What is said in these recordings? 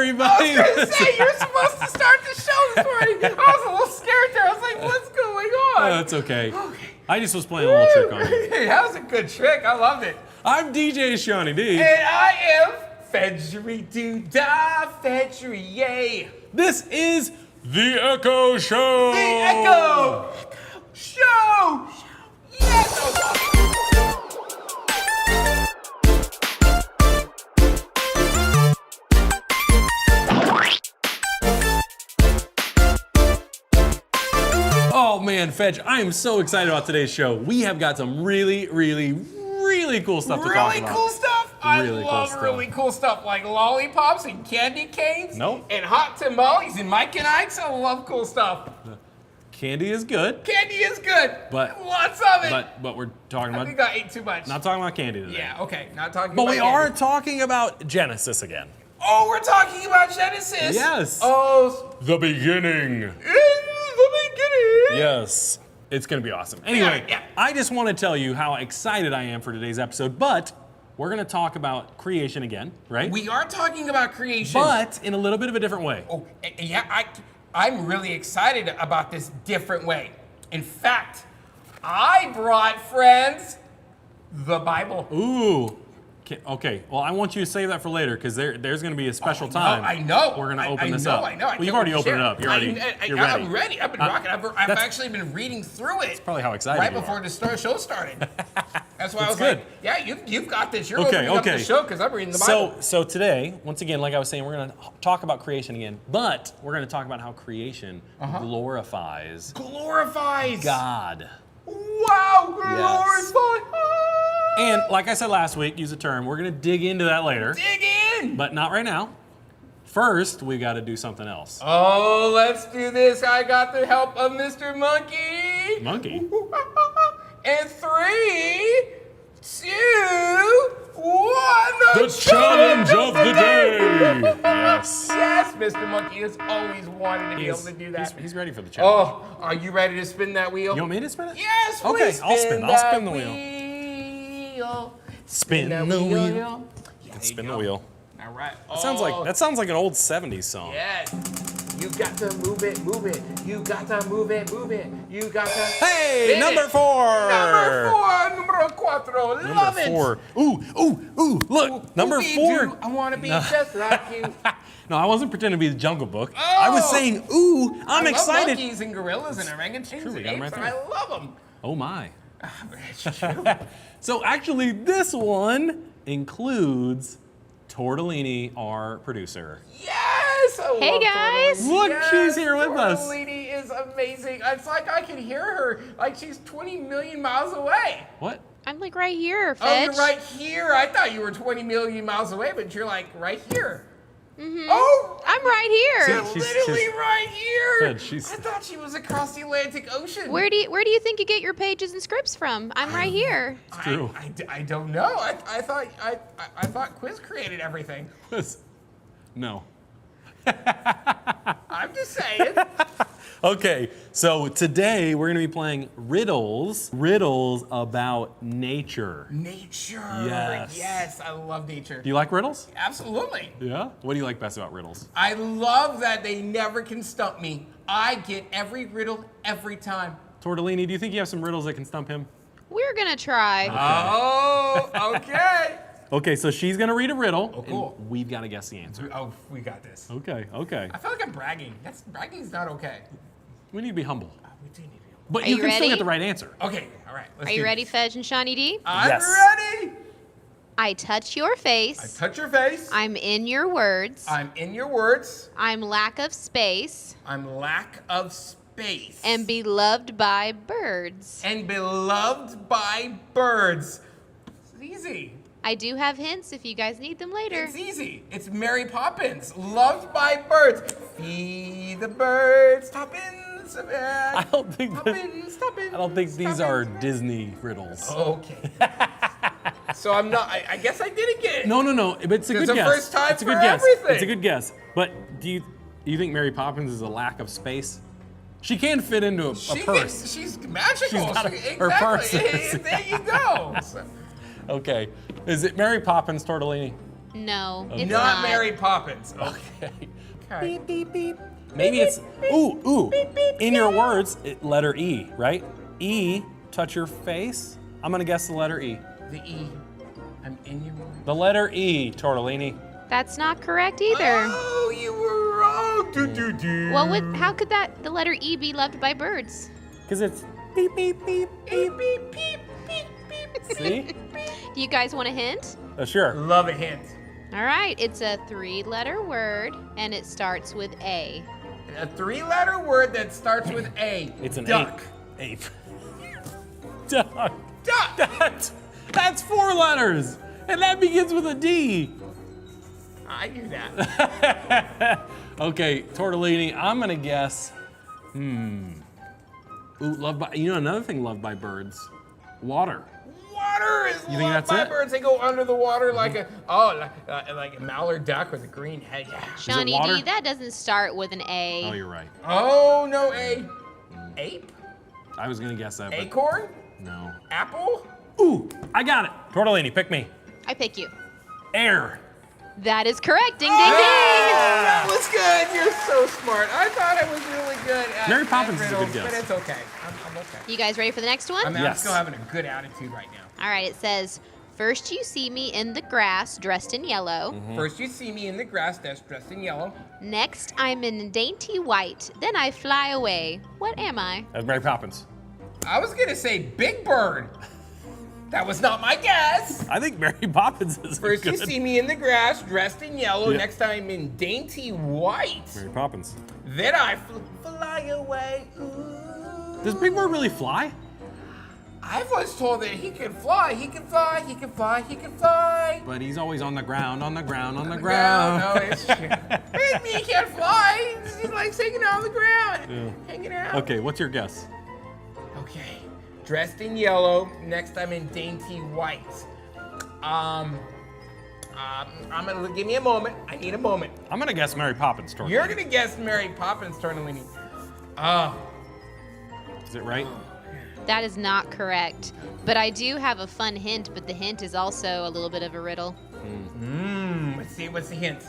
everybody. I was going to say, you're supposed to start the show this morning. I was a little scared there. I was like, what's going on? That's okay. I just was playing a little trick on you. Hey, that was a good trick. I loved it. I'm DJ Shawnee D. And I am Fedgery Doodah Fedgery Yay. This is the ECCO Show. The ECCO Show. Yes. Oh man, Fedge, I am so excited about today's show. We have got some really cool stuff to talk about. Really cool stuff? I love really cool stuff like lollipops and candy canes. Nope. And hot tamales and Mike and Ike's. I love cool stuff. Candy is good. Candy is good. But lots of it. But we're talking about. I think I ate too much. Not talking about candy today. Yeah, okay. Not talking but about we candy. are talking about Genesis again. Oh, we're talking about Genesis. Yes. Oh, the beginning. in the beginning. Yes. It's going to be awesome. Anyway, Yeah. I just want to tell you how excited I am for today's episode, but we're going to talk about creation again, right? We are talking about creation. But in a little bit of a different way. Oh, yeah, I'm really excited about this different way. In fact, I brought, friends, the Bible. Ooh. Okay, well, I want you to save that for later because there's going to be a special time. I know. We're going to open this up. up. I know. Well, you've already opened it up. You're ready. I'm ready. I've been rocking. I've actually been reading through it. That's probably how excited right you before are. the show started. That's why I was good. like, yeah, you've got this. You're opening up the show because I'm reading the Bible. So today, once again, like I was saying, we're going to talk about creation again, but we're going to talk about how creation glorifies God. Wow, glorifies. And like I said last week, use a term, we're going to dig into that later. Dig in. But not right now. First, we got to do something else. Oh, let's do this. I got the help of Mr. Monkey. Monkey? And 3, 2, 1. The challenge of the day. Yes. Yes, Mr. Monkey has always wanted to be able to do that. He's ready for the challenge. Oh, are you ready to spin that wheel? You want me to spin it? Yes, please. Okay, I'll spin the wheel. Spin the wheel. Yeah, Spin the wheel. All right. That sounds like an old 70s song. Yes. You got to move it, move it. You got to move it, move it. You got to. Hey, number 4. Number 4. Love it. 4. Ooh, look. Number 4. I want to be just like you. No, I wasn't pretending to be the Jungle Book. I was saying, ooh, I'm excited. I love monkeys and gorillas and orangutans and apes, and I love them. Oh my. It's true. So actually, this one includes Tortellini, our producer. Yes! Hey guys! Look, she's here with us. Tortellini is amazing. It's like I can hear her like she's 20 million miles away. What? I'm like right here, Fetch. Oh, you're right here. I thought you were 20 million miles away, but you're like right here. Mm-hmm. Oh! I'm right here. She's literally right here. Fed, I thought she was across the Atlantic Ocean. Where do you think you get your pages and scripts from? I'm right here. It's true. I don't know. I thought Quiz created everything. No. I'm just saying. Okay, so today we're going to be playing riddles about nature. Nature. Yes. Yes, I love nature. Do you like riddles? Absolutely. Yeah? What do you like best about riddles? I love that they never can stump me. I get every riddle every time. Tortellini, do you think you have some riddles that can stump him? We're gonna try. Oh, okay. Okay, so she's going to read a riddle. Oh, cool. And we've got to guess the answer. Oh, we got this. Okay. I feel like I'm bragging. Bragging's not okay. We need to be humble. We do need to be. But Are you you can still ready? get the right answer. Okay, all right. Let's Are you ready, Fetch and Shawnee D? I'm Yes. ready. I touch your I face. touch your face. I'm in your words. I'm in your words. I'm lack of space. I'm lack of space. And beloved by birds. And beloved by birds. It's easy. I do have hints if you guys need them later. It's easy. It's Mary Poppins. Loved by birds. Feed the birds. Toppins. I don't think these are Disney riddles. Okay. So I'm not. I guess I didn't get it. No. But it's a good It's a guess. first time it's a for good guess. everything. It's a good guess. But do you think Mary Poppins is a lack of space? She can fit into a purse. She's magical. She's got her exactly. purse. There you go. So, Okay. Is it Mary Poppins, Tortellini? No, Okay. it's Not not. Mary Poppins. Okay. Okay. Beep, beep, beep. Maybe it's, ooh. In your words, letter E, right? E, touch your face. I'm gonna guess the letter E. The E. I'm in your mind. The letter E, Tortellini. That's not correct either. Oh, you were wrong. Do. Well, how could the letter E be loved by birds? Because it's beep, beep, beep, beep. Beep, beep, beep, beep. See? Do you guys want a hint? Sure. Love a hint. All right, it's a 3-letter word, and it starts with A. A 3-letter word that starts with A. It's an duck. ape. Duck. Duck. That's 4 letters. And that begins with a D. I knew that. Okay, Tortellini, I'm gonna guess, Ooh, loved by, another thing loved by birds, water. Water is You think loved that's by it? birds. They go under the water like a like a mallard duck with a green head. Yeah. Shawnee water? D, that doesn't start with an A. Oh, you're right. Oh no, ape, I was gonna guess that, but acorn, no. apple. Ooh, I got it. Tortellini, pick me. I pick you. Air. That is correct. Ding, ding, That was good. You're so smart. I thought I was really good at Mary Poppins at is a good riddles, guess. but it's okay. I'm okay. ding. You guys ready for the next one? I'm Yes. still having a good attitude right now. All right, it says, first you see me in the grass dressed in yellow. Mm-hmm. First, you see me in the grass that's dressed in yellow. Next, I'm in dainty white. Then I fly away. What am I? That's Mary Poppins. I was gonna say Big Bird. That was not my guess. I think Mary Poppins is First, good. you see me in the grass dressed in yellow. Yeah. Next, I'm in dainty white. Mary Poppins. Then I fly away. Ooh. Does Big Bird really fly? I was told that he could fly. He can fly. He can fly. He can fly. But he's always on the ground, on the ground, on the No, ground. it's true. He can't fly. He's like hanging out on the ground. Yeah. Hanging out. Okay, what's your guess? Okay. Dressed in yellow. Next, I'm in dainty white. I'm gonna give me a moment. I need a moment. I'm gonna guess Mary Poppins. Tortellini. You're gonna guess Mary Poppins, Tortellini. Is it right? That is not correct. But I do have a fun hint, but the hint is also a little bit of a riddle. Let's see. What's the hint?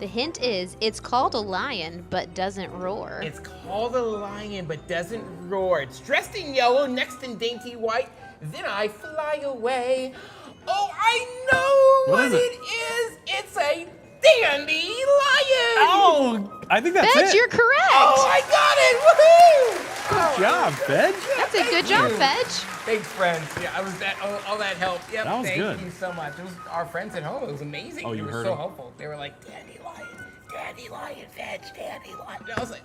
The hint is, it's called a lion, but doesn't roar. It's called a lion, but doesn't roar. It's dressed in yellow, next in dainty white. Then I fly away. Oh, I know What is it it? is. It's a dandelion. Oh, I think that's Fedge, it. you're correct. Oh, I got it! Woohoo! Good job, Fedge. That's a good job, Fedge. Thanks, friends. Yeah, I was all that help. Yep, That was thank good. you so much. It was our friends at home. It was amazing. Oh, they you were heard so them? helpful. They were like, dandelion, Fedge, dandelion. And I was like,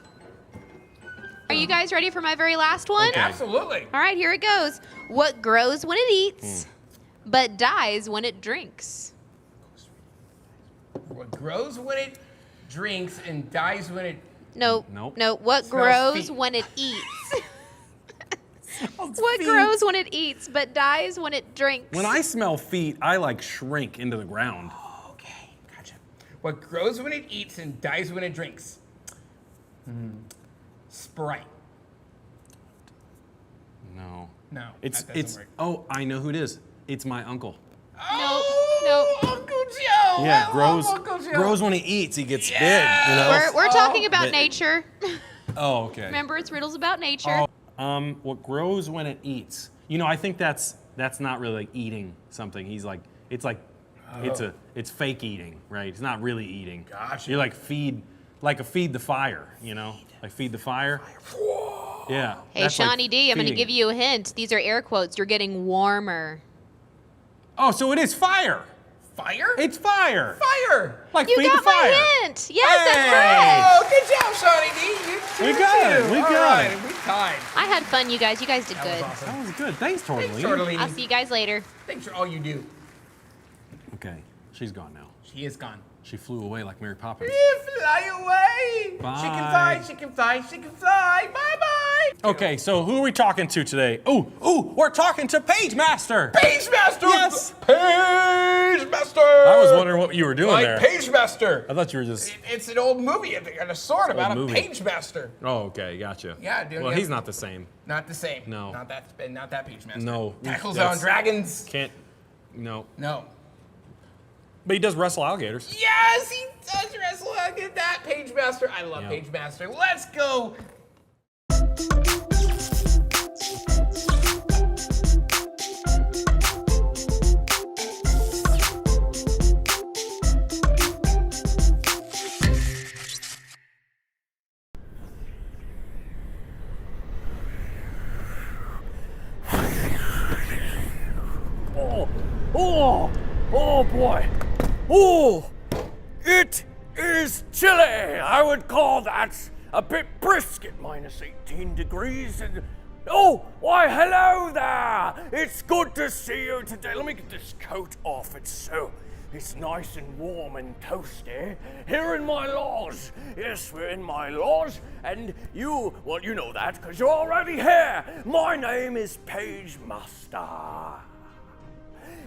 Are you guys ready for my very last one? Okay. absolutely. All right, here it goes. What grows when it eats, but dies when it drinks? What grows when it drinks and dies when it. No, Nope. no. What Smells grows feet. when it eats? What grows when it eats, but dies when it drinks? When I smell feet, I like shrink into the ground. Okay, gotcha. What grows when it eats and dies when it drinks? Sprite. No. No, It's that doesn't it's. work. Oh, I know who it is. It's my uncle. Oh, Uncle Joe. Yeah, I grows love Uncle Joe. grows when he eats. He gets Yeah. big. You know. We're talking Oh, about but- nature. Oh, okay. Remember, it's riddles about nature. Oh, what grows when it eats? I think that's not really like eating something. It's fake eating, right? It's not really eating. Gotcha. You're like feed the fire, like feed the fire. Yeah. Hey, that's like Shawnee D, I'm going to feeding give it. you a hint. These are air quotes. You're getting warmer. Oh, so it is fire. Fire? It's fire. Fire. Like You feed got the fire. my hint. Yes, Hey. that's correct. Oh, good job, Shawnee D. You We got it. too. We All got right, it. we tied. I had fun, you guys. You guys did That good. was awesome. That was good. Thanks, Thanks, Tortellini. Tortellini. I'll see you guys later. Thanks for all you do. Okay, she's gone now. She is gone. She flew away like Mary Poppins. Fly away. Bye. She can fly. She can fly. She can fly. Bye bye. Okay, so who are we talking to today? Ooh, we're talking to Page Master. Page Master. Yes. Page Master. I was wondering what you were doing like there. Page Master. I thought you were just. It's an old movie and a sword about a movie. Page Master. Oh, okay, gotcha. Yeah, dude, Well, yeah. he's not the same. Not the same. No. Not that Page Master. No. Tackles That's- on dragons. Can't. No. No. But he does wrestle alligators. Yes, he does wrestle. Look at that, Page Master. I love Page Master. Let's go. Oh boy. Oh, it is chilly. I would call that a bit brisk at minus 18 degrees. And oh, why, hello there. It's good to see you today. Let me get this coat off. It's nice and warm and toasty here in my lodge. Yes, we're in my lodge, and you know that because you're already here. My name is Page Master,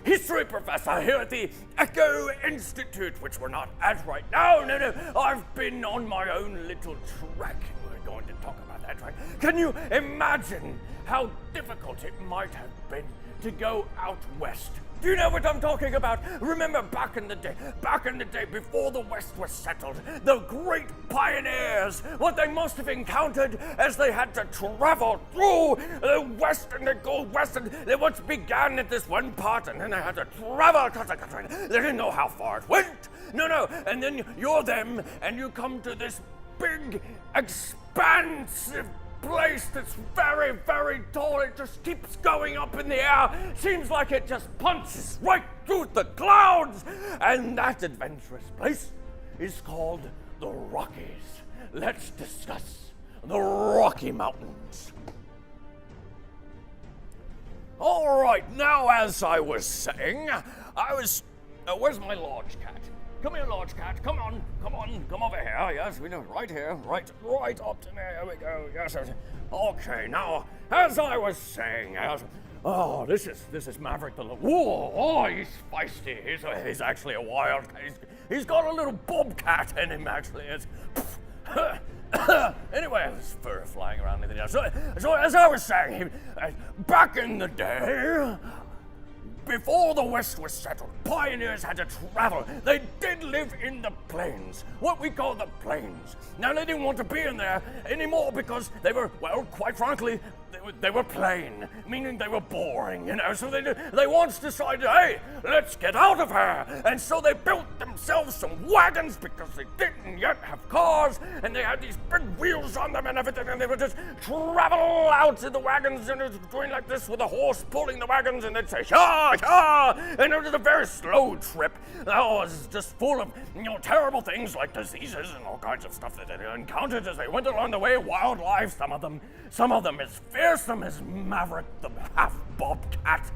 history professor here at the ECCO Institute, which we're not at right now. No, I've been on my own little trek. We're going to talk about that trek. Can you imagine how difficult it might have been to go out west? Do you know what I'm talking about? Remember back in the day before the West was settled, the great pioneers, what they must have encountered as they had to travel through the West, and they go west, and they once began at this one part, and then they had to travel across the country. They didn't know how far it went. No, and then you're them, and you come to this big, expansive place that's very, very tall. It just keeps going up in the air. Seems like it just punches right through the clouds. And that adventurous place is called the Rockies. Let's discuss the Rocky Mountains. All right, now as I was saying, where's my lodge cat? Come here, lodge cat. Come over here. Yes, we know, right here, right up to there. Here we go. Yes. Okay, now, as I was saying, this is Maverick the little. Oh, he's feisty. He's actually a wild cat. He's got a little bobcat in him. Actually, anyway, there's fur flying around in the air. So as I was saying, back in the day, before the West was settled, pioneers had to travel. They did live in the plains, what we call the plains. Now, they didn't want to be in there anymore because they were, well, quite frankly, they were plain, meaning they were boring, you know. So they once decided, hey, let's get out of here. And so they built themselves some wagons because they didn't yet have cars, and they had these big wheels on them and everything, and they would just travel out in the wagons and doing like this with a horse pulling the wagons, and they'd say, yeah, and it was a very slow trip. Oh, it was just full of, terrible things like diseases and all kinds of stuff that they encountered as they went along the way. Wildlife, some of them as fearsome as Maverick the half-bobcat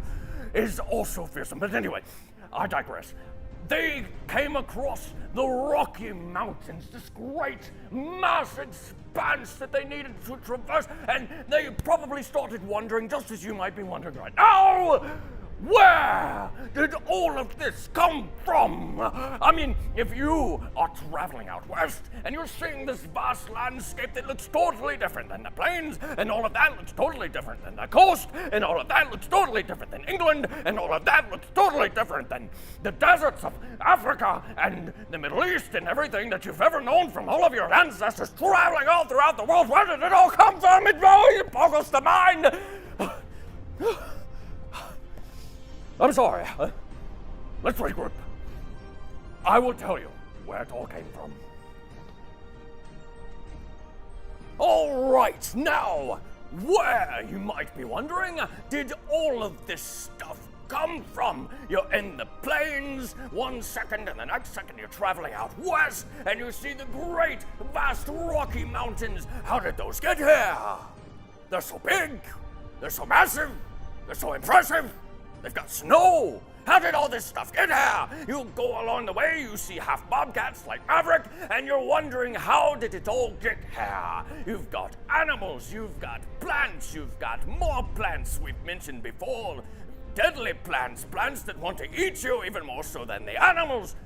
is also fearsome. But anyway, I digress. They came across the Rocky Mountains, this great mass expanse that they needed to traverse, and they probably started wondering, just as you might be wondering right now, where did all of this come from? I mean, if you are traveling out west and you're seeing this vast landscape that looks totally different than the plains, and all of that looks totally different than the coast, and all of that looks totally different than England, and all of that looks totally different than the deserts of Africa and the Middle East and everything that you've ever known from all of your ancestors traveling all throughout the world, where did it all come from? It really boggles the mind. I'm sorry. Let's regroup. I will tell you where it all came from. All right, now, where, you might be wondering, did all of this stuff come from? You're in the plains 1 second, and the next second you're traveling out west, and you see the great, vast Rocky Mountains. How did those get here? They're so big, they're so massive, they're so impressive. They've got snow. How did all this stuff get here? You go along the way, you see half bobcats like Maverick, and you're wondering, how did it all get here? You've got animals, you've got plants, you've got more plants we've mentioned before. Deadly plants, plants that want to eat you even more so than the animals.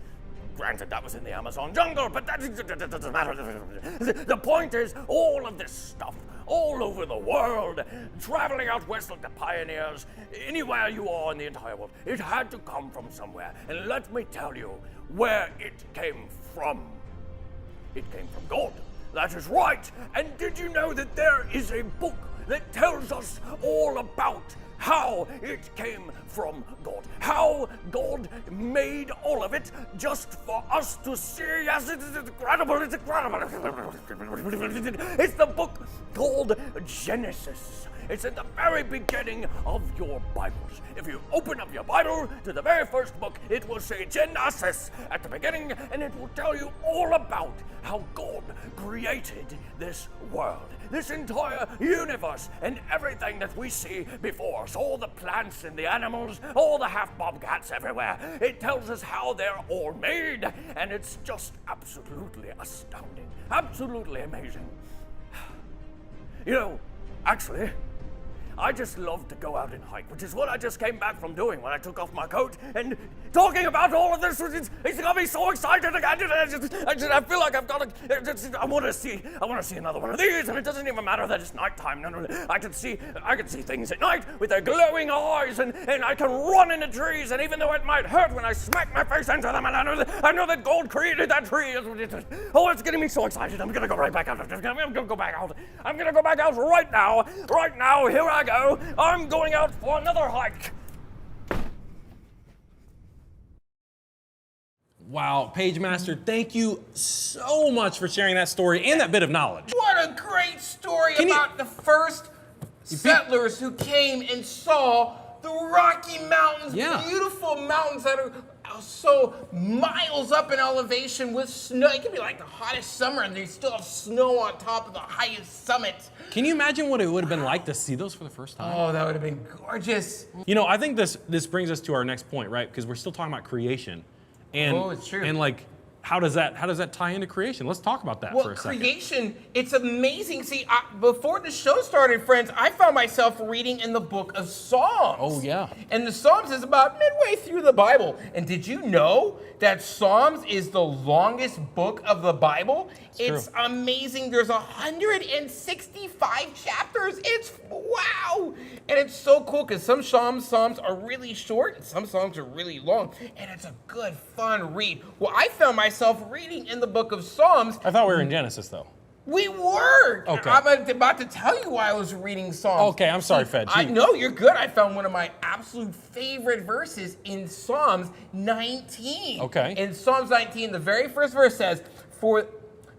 Granted, that was in the Amazon jungle, but that doesn't matter. The point is, all of this stuff all over the world, traveling out west like the pioneers, anywhere you are in the entire world. It had to come from somewhere. And let me tell you where it came from. It came from God. That is right. And did you know that there is a book that tells us all about how it came from God? How God made all of it just for us to see. Yes, it is incredible. It's incredible. It's the book called Genesis. It's at the very beginning of your Bibles. If you open up your Bible to the very first book, it will say Genesis at the beginning, and it will tell you all about how God created this world, this entire universe, and everything that we see before us, all the plants and the animals, all the half-bobcats everywhere. It tells us how they're all made, and it's just absolutely astounding, absolutely amazing. You know, actually, I just love to go out and hike, which is what I just came back from doing when I took off my coat. And talking about all of this, it's got me so excited. I feel like I've got to. I want to see another one of these, and it doesn't even matter that it's nighttime. No, I can see things at night with their glowing eyes, and I can run in the trees. And even though it might hurt when I smack my face into them, and I know that God created that tree. Oh, it's getting me so excited. I'm gonna go right back out. I'm gonna go back out. I'm gonna go back out right now. Right now, here I go. I'm going out for another hike. Wow, Page Master, thank you so much for sharing that story and that bit of knowledge. What a great story about the first settlers who came and saw the Rocky Mountains, beautiful mountains that are so miles up in elevation with snow. It could be like the hottest summer and they still have snow on top of the highest summit. Can you imagine what it would have been like to see those for the first time? Oh, that would have been gorgeous. You know, I think this brings us to our next point, right? Because we're still talking about creation. And, it's true. And like, how does that tie into creation? Let's talk about that for a second. Creation, it's amazing. See, before the show started, friends, I found myself reading in the book of Psalms. Oh, yeah. And the Psalms is about midway through the Bible. And did you know that Psalms is the longest book of the Bible? It's amazing. There's 165 chapters. It's wow. And it's so cool because some Psalms are really short and some Psalms are really long. And it's a good, fun read. Well, I found myself reading in the book of Psalms. I thought we were in Genesis, though. We were. Okay. I'm about to tell you why I was reading Psalms. Okay, I'm sorry, Fed. I know, you're good. I found one of my absolute favorite verses in Psalms 19. Okay. In Psalms 19, the very first verse says, "For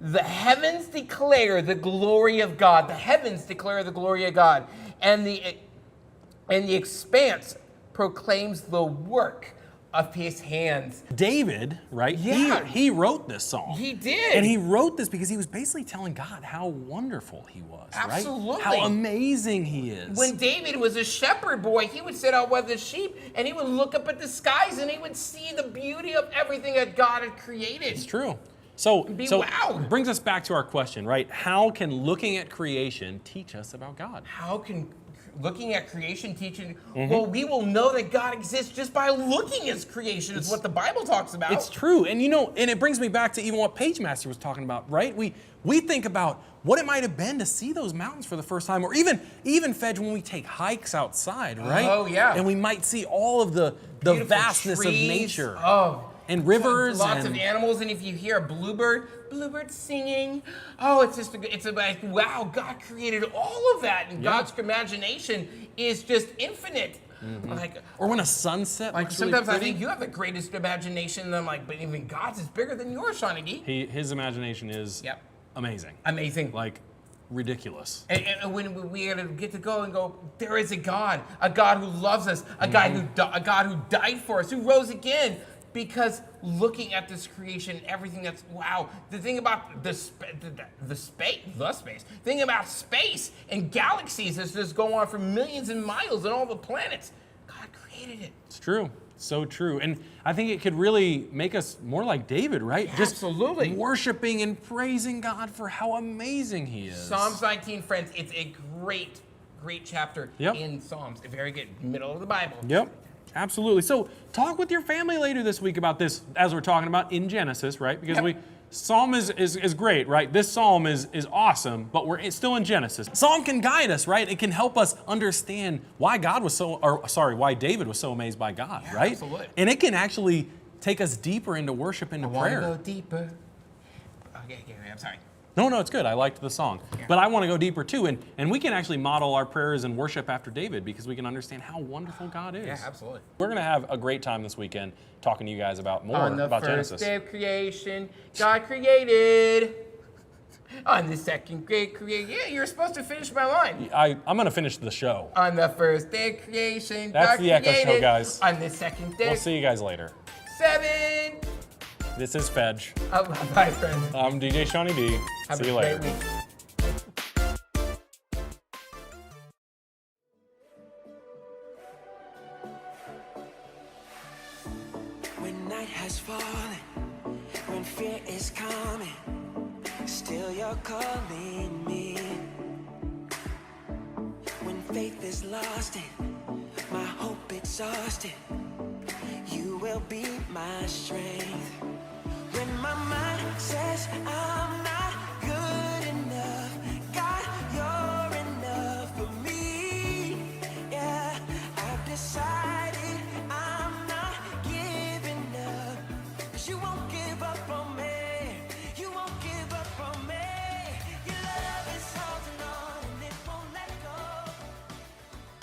the heavens declare the glory of God." The heavens declare the glory of God. And the expanse proclaims the work of his hands. David, right? Yeah. He wrote this song. He did. And he wrote this because he was basically telling God how wonderful he was, Absolutely. right? How amazing he is. When David was a shepherd boy, he would sit out with the sheep and he would look up at the skies and he would see the beauty of everything that God had created. It's true. So wow. brings us back to our question, right? How can looking at creation teach us about God? How can looking at creation teach you? Well, we will know that God exists just by looking at creation, is what the Bible talks about. It's true. And you know, and it brings me back to even what Page Master was talking about, right? We think about what it might have been to see those mountains for the first time, or even Fedge, when we take hikes outside, right? Oh, yeah. And we might see all of the vastness trees. of nature. Oh. And rivers. Lots of animals, and if you hear a bluebird singing, oh, it's like, wow, God created all of that, and God's imagination is just infinite. Like, or when a sunset like looks sometimes really I think you have the greatest imagination, and I'm like, but even God's is bigger than yours, Shawnee D. His imagination is amazing. Amazing. Like, ridiculous. And when we get to go and go, there is a God who loves us, a God who died for us, who rose again. Because looking at this creation, everything that's wow. The thing about the space, thing about space and galaxies is just go on for millions of miles and all the planets. God created it. It's true. So true. And I think it could really make us more like David, right? Yeah, just absolutely. worshiping and praising God for how amazing he is. Psalms 19, friends, it's a great chapter in Psalms. A very good middle of the Bible. Yep. Absolutely. So talk with your family later this week about this, as we're talking about in Genesis, right? Because Psalm is great, right? This psalm is awesome, but it's still in Genesis. Psalm can guide us, right? It can help us understand why why David was so amazed by God, right? Absolutely. And it can actually take us deeper into worship, into prayer. I want to go deeper. Okay, I'm sorry. No, it's good. I liked the song. Yeah. But I want to go deeper too. And we can actually model our prayers and worship after David because we can understand how wonderful God is. Yeah, absolutely. We're going to have a great time this weekend talking to you guys about more On the about first Genesis. day of creation, God created. On the second day created. Yeah, you're supposed to finish my line. I'm going to finish the show. On the first day of creation, That's God the ECCO created. show, guys. On the second day, We'll see you guys later. 7. This is Fedge. Bye, friends. I'm DJ Shawnee D. Have See a you later. great week. When night has fallen, when fear is coming, still you're calling me. When faith is lost and my hope exhausted, you will be my strength. When my mind says I'm not good enough, God, you're enough for me. Yeah, I've decided I'm not giving up, 'cause you won't